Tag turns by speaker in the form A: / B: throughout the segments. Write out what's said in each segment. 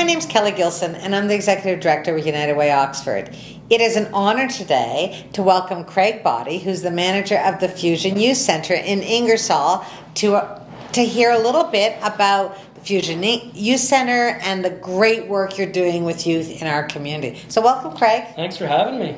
A: My name's Kelly Gilson, and I'm the Executive Director with United Way Oxford. It is an honor today to welcome Craig Boddy, who's the manager of the Fusion Youth Centre in Ingersoll, to hear a little bit about the Fusion Youth Centre and the great work you're doing with youth in our community. So welcome, Craig.
B: Thanks for having me.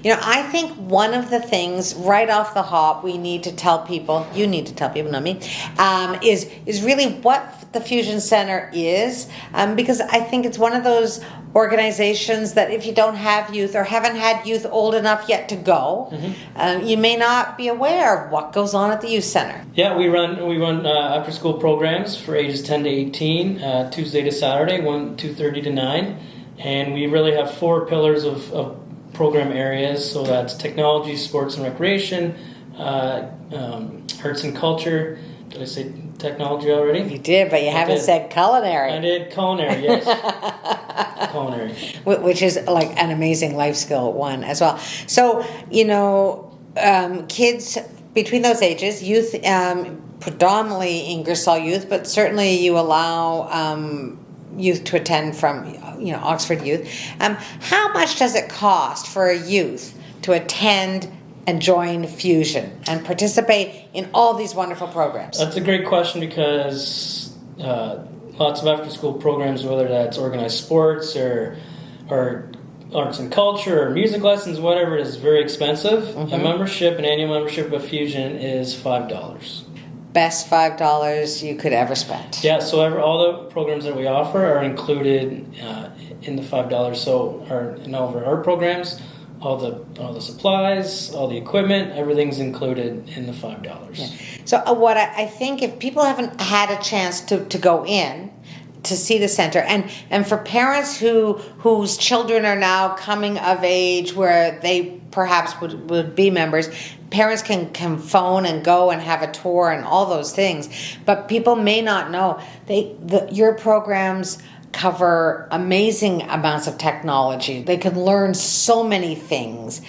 A: You know, I think one of the things right off the hop we need to tell people, you need to tell people, not me, is really what the Fusion Center is, because I think it's one of those organizations that if you don't have youth or haven't had youth old enough yet to go, you may not be aware of what goes on at the youth center.
B: Yeah, we run after school programs for ages 10 to 18, Tuesday to Saturday, 2:30 to 9, and we really have four pillars of program areas. So that's technology, sports and recreation, arts and culture. Did I say technology already?
A: You did, but you haven't said culinary.
B: I did culinary, yes. Culinary.
A: Which is like an amazing life skill one as well. So, you know, kids between those ages, youth, predominantly Ingersoll youth, but certainly you allow youth to attend from, you know, Oxford Youth. How much does it cost for a youth to attend and join Fusion and participate in all these wonderful programs?
B: That's a great question because lots of after-school programs, whether that's organized sports or arts and culture or music lessons, whatever it is very expensive. A membership, an annual membership of Fusion is $5.
A: Best $5 you could ever spend.
B: Yeah, so all the programs that we offer are included in the $5. So in all of our art programs, all the supplies, all the equipment, everything's included in the $5.
A: Yeah. So what I think, if people haven't had a chance to go in to see the center, and for parents whose children are now coming of age where they perhaps would be members, parents can phone and go and have a tour and all those things, but people may not know your programs cover amazing amounts of technology. They can learn so many things.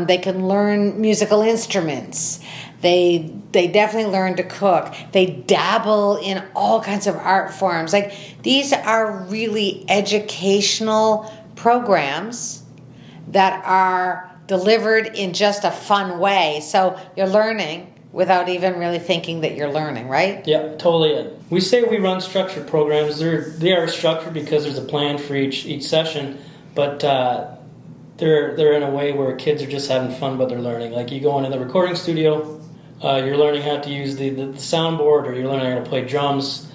A: They can learn musical instruments. They definitely learn to cook. They dabble in all kinds of art forms. Like, these are really educational programs that are delivered in just a fun way. So you're learning without even really thinking that you're learning, right?
B: Yeah, totally. We say we run structured programs. They are structured because there's a plan for each session, but they're in a way where kids are just having fun, but they're learning. Like, you go into the recording studio, you're learning how to use the soundboard, or you're learning how to play drums.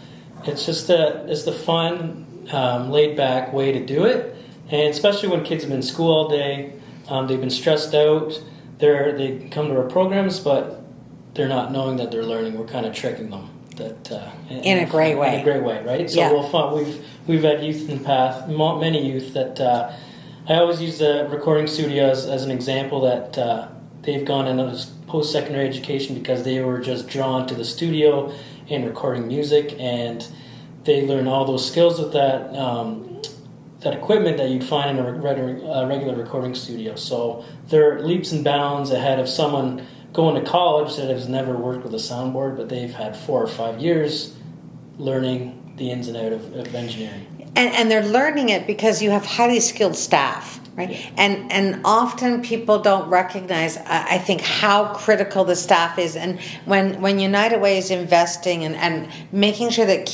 B: It's just the fun, laid back way to do it, and especially when kids have been in school all day, they've been stressed out. They come to our programs, but they're not knowing that they're learning. We're kind of tricking them
A: in a great way.
B: In a great way, right? So
A: yeah.
B: We've had youth in the past, many youth that I always use the recording studio as an example, that they've gone into post-secondary education because they were just drawn to the studio and recording music, and they learn all those skills with that equipment that you'd find in a regular recording studio. So they're leaps and bounds ahead of someone going to college that has never worked with a soundboard, but they've had 4 or 5 years learning the ins and outs of engineering.
A: And they're learning it because you have highly skilled staff, right?
B: Yeah.
A: And often people don't recognize, I think, how critical the staff is. And when United Way is investing and making sure that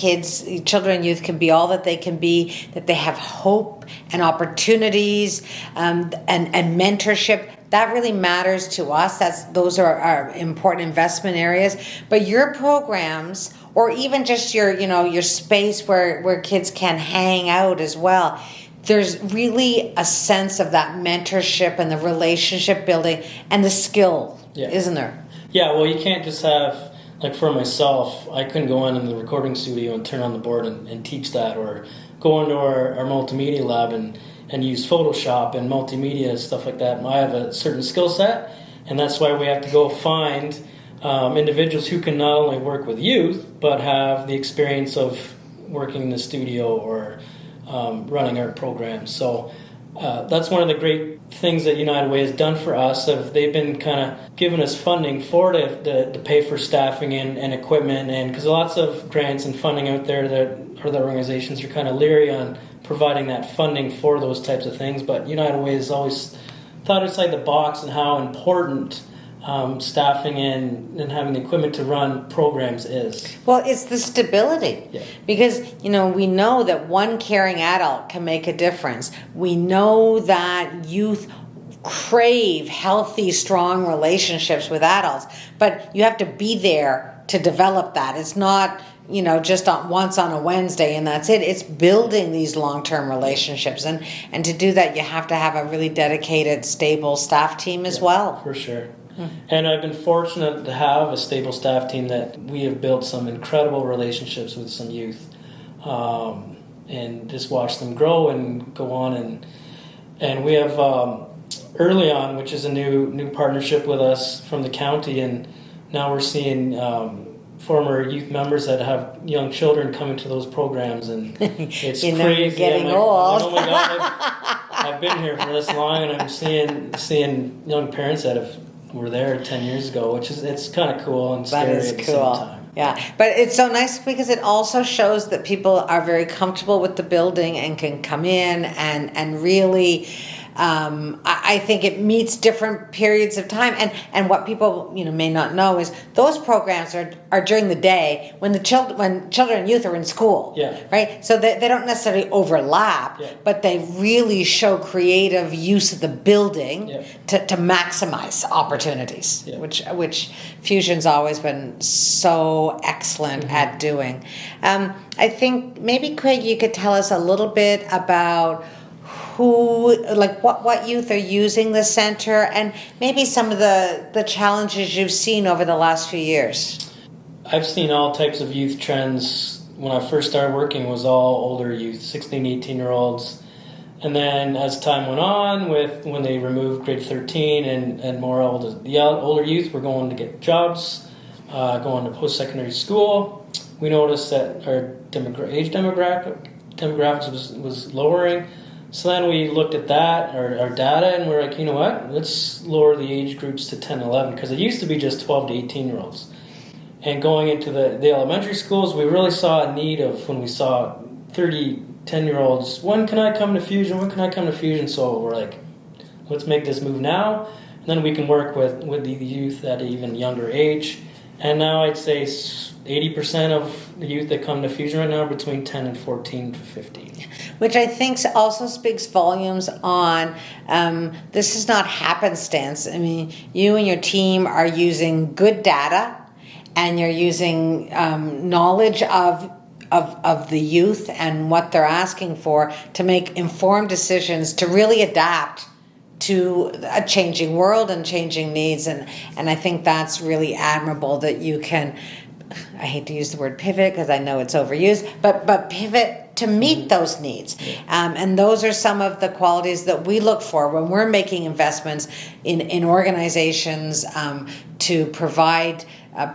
A: children and youth can be all that they can be, that they have hope and opportunities and mentorship, that really matters to us. Those are our important investment areas. But your programs, or even just your space where kids can hang out as well, there's really a sense of that mentorship and the relationship building and the skill, isn't there?
B: Yeah, well, you can't just have, like, for myself, I couldn't go in the recording studio and turn on the board and teach that, or go into our multimedia lab and use Photoshop and multimedia and stuff like that. I have a certain skill set, and that's why we have to go find individuals who can not only work with youth, but have the experience of working in the studio or running art programs. So that's one of the great things that United Way has done for us. They've been kind of giving us funding to pay for staffing and equipment, and because lots of grants and funding out there that other organizations are kind of leery on providing that funding for those types of things. But United Way has always thought outside the box and how important staffing and having the equipment to run programs is.
A: Well, it's the stability.
B: Yeah.
A: Because, we know that one caring adult can make a difference. We know that youth crave healthy, strong relationships with adults, but you have to be there to develop that. It's not, just once on a Wednesday and that's it. It's building these long-term relationships. And to do that, you have to have a really dedicated, stable staff team as well.
B: For sure. And I've been fortunate to have a stable staff team that we have built some incredible relationships with some youth, and just watch them grow and go on. And we have Early On, which is a new partnership with us from the county, and now we're seeing former youth members that have young children coming to those programs, and it's crazy.
A: You're getting old.
B: Oh my God, I've been here for this long, and I'm seeing young parents that were there 10 years ago, it's kind of cool and scary at the same time.
A: Yeah, but it's so nice because it also shows that people are very comfortable with the building and can come in and really, I think it meets different periods of time. And what people may not know is those programs are during the day when children and youth are in school.
B: Yeah.
A: Right. So they don't necessarily overlap, but they really show creative use of the building to maximize opportunities, which Fusion's always been so excellent at doing. I think maybe Craig, you could tell us a little bit about what youth are using the center and maybe some of the challenges you've seen over the last few years.
B: I've seen all types of youth trends. When I first started working, it was all older youth, 16, 18-year-olds. And then as time went on, when they removed grade 13 and more older youth were going to get jobs, going to post-secondary school, we noticed that our age demographics was lowering. So then we looked at that, our data, and we're like, you know what? Let's lower the age groups to 10, 11, because it used to be just 12 to 18-year-olds. And going into the elementary schools, we really saw a need of when we saw 30, 10-year-olds, when can I come to Fusion? When can I come to Fusion? So we're like, let's make this move now. And then we can work with the youth at an even younger age. And now I'd say 80% of the youth that come to Fusion right now are between 10 and 14 to 15.
A: Which I think also speaks volumes on this is not happenstance. I mean, you and your team are using good data and you're using knowledge of the youth and what they're asking for to make informed decisions to really adapt to a changing world and changing needs. And I think that's really admirable that you can, I hate to use the word pivot because I know it's overused, but pivot to meet those needs. And those are some of the qualities that we look for when we're making investments in organizations to provide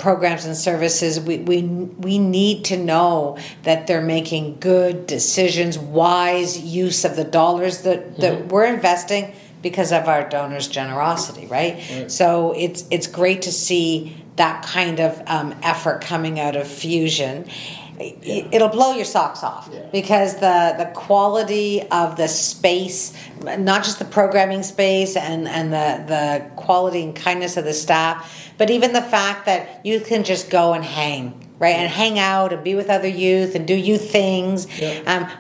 A: programs and services. We need to know that they're making good decisions, wise use of the dollars that we're investing because of our donors' generosity, right? So it's great to see that kind of effort coming out of Fusion. It'll blow your socks off because the quality of the space, not just the programming space and the quality and kindness of the staff, but even the fact that you can just go and hang. Right, and hang out and be with other youth and do youth things,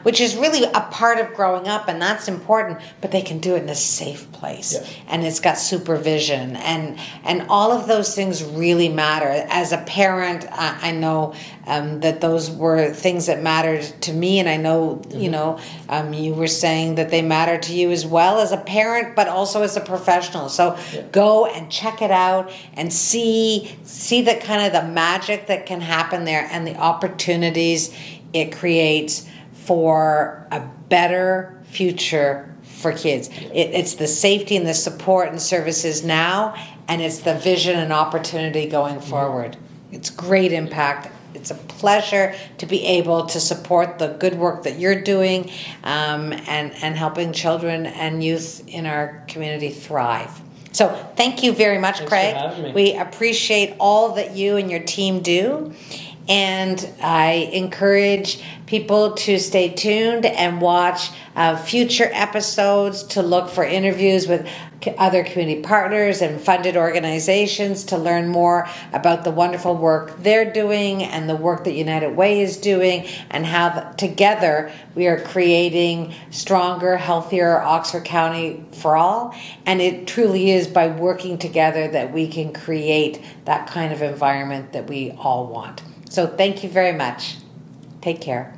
A: which is really a part of growing up, and that's important. But they can do it in a safe place, and it's got supervision, and all of those things really matter. As a parent, I know that those were things that mattered to me, and I know you were saying that they matter to you as well as a parent, but also as a professional. So go and check it out and see the kind of the magic that can happen there and the opportunities it creates for a better future for kids. It's the safety and the support and services now, and it's the vision and opportunity going forward. It's great impact. It's a pleasure to be able to support the good work that you're doing and helping children and youth in our community thrive. So thank you very much,
B: Thanks
A: Craig.
B: for having me.
A: We appreciate all that you and your team do. And I encourage people to stay tuned and watch future episodes, to look for interviews with other community partners and funded organizations, to learn more about the wonderful work they're doing and the work that United Way is doing, and how together we are creating stronger, healthier Oxford County for all. And it truly is by working together that we can create that kind of environment that we all want. So thank you very much. Take care.